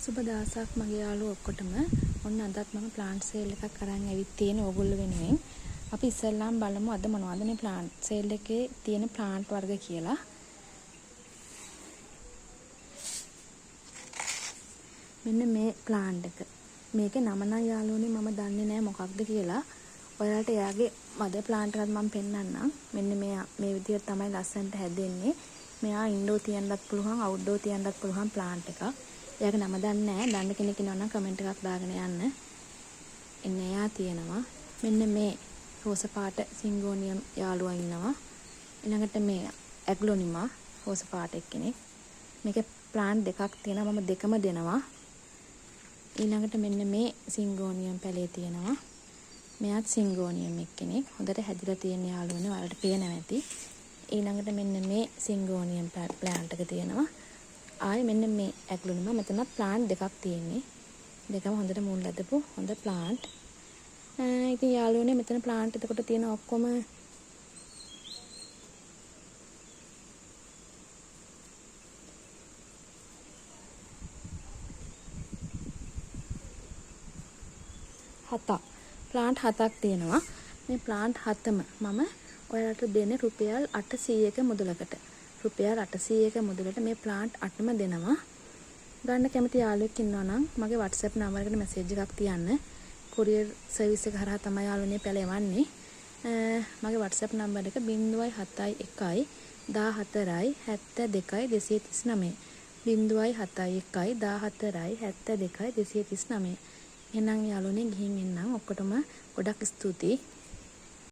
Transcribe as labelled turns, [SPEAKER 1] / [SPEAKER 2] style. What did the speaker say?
[SPEAKER 1] සුබ දවසක් මගේ යාළුවෝ ඔක්කොටම. ඔන්න අදත් මම ප්ලාන්ට් සේල් එකක් අරන් ඇවිත් තියෙන ඕගොල්ලෝ වෙනුවෙන්. අපි ඉස්සෙල්ලාම බලමු අද මොනවද මේ ප්ලාන්ට් සේල් එකේ තියෙන ප්ලාන්ට් වර්ග කියලා. මෙන්න මේ ප්ලාන්ට් එක. මේකේ නම නම් යාළුවනේ මම දන්නේ නැහැ මොකක්ද කියලා. ඔයාලට එයාගේ මදර් ප්ලාන්ට් එකත් මම පෙන්නන්නම්. මෙන්න මේ විදිහට තමයි ලස්සනට හැදෙන්නේ. මෙයා ඉන්ඩෝර් තියන්නත් පුළුවන් අවුට්ඩෝර් තියන්නත් පුළුවන් ප්ලාන්ට් එකක්. එයාගේ නම දන්නේ නැහැ. දන්න කෙනෙක් ඉන්නවා නම් කමෙන්ට් එකක් දාගෙන යන්න. එන්න එයා තියෙනවා. මෙන්න මේ රෝස පාට සිංගෝනියම් යාළුවා ඉන්නවා. ඊළඟට මේ ඇග්ලොනිමා රෝස පාට එක්කෙනෙක්. මේකේ ප්ලාන්ට් දෙකක් තියෙනවා. මම දෙකම දෙනවා. ඊළඟට මෙන්න මේ සිංගෝනියම් පැලේ තියෙනවා. මෙයාත් සිංගෝනියම් එක්කෙනෙක්. හොඳට හැදිලා තියෙන යාළුවනේ ඔයාලට පේනවා ඇති. ඊළඟට මෙන්න මේ සිංගෝනියම් ප්ලාන්ට් එක තියෙනවා. ආයේ මෙන්න මේ ඇග්ලොනිමා මෙතනත් ප්ලාන්ට් දෙකක් තියෙන්නේ. දෙකම හොඳට මුල් ඇදපු හොඳ ප්ලාන්ට්. ඉතින් යාළුවනේ මෙතන ප්ලාන්ට් එතකොට තියෙන ඔක්කොම ප්ලාන්ට් 7ක් තියෙනවා. මේ ප්ලාන්ට් 7ම මම ඔයාලට දෙන්නේ රුපියල් 800ක මුදලකට. රුපියල් 800ක මුදලට මේ ප්ලාන්ට් 8ම දෙනවා. ගන්න කැමති යාළුවෙක් ඉන්නවා නම් මගේ WhatsApp නම්බර් එකට මැසේජ් එකක් තියන්න. courier service එක හරහා තමයි යාළුවනේ පැල එවන්නේ. මගේ WhatsApp නම්බර් එක 071 14 72 239. 071 14 72 239. එහෙනම් යාළුවනේ ගිහින් එන්නම්. ඔක්කොටම ගොඩක් ස්තුතියි.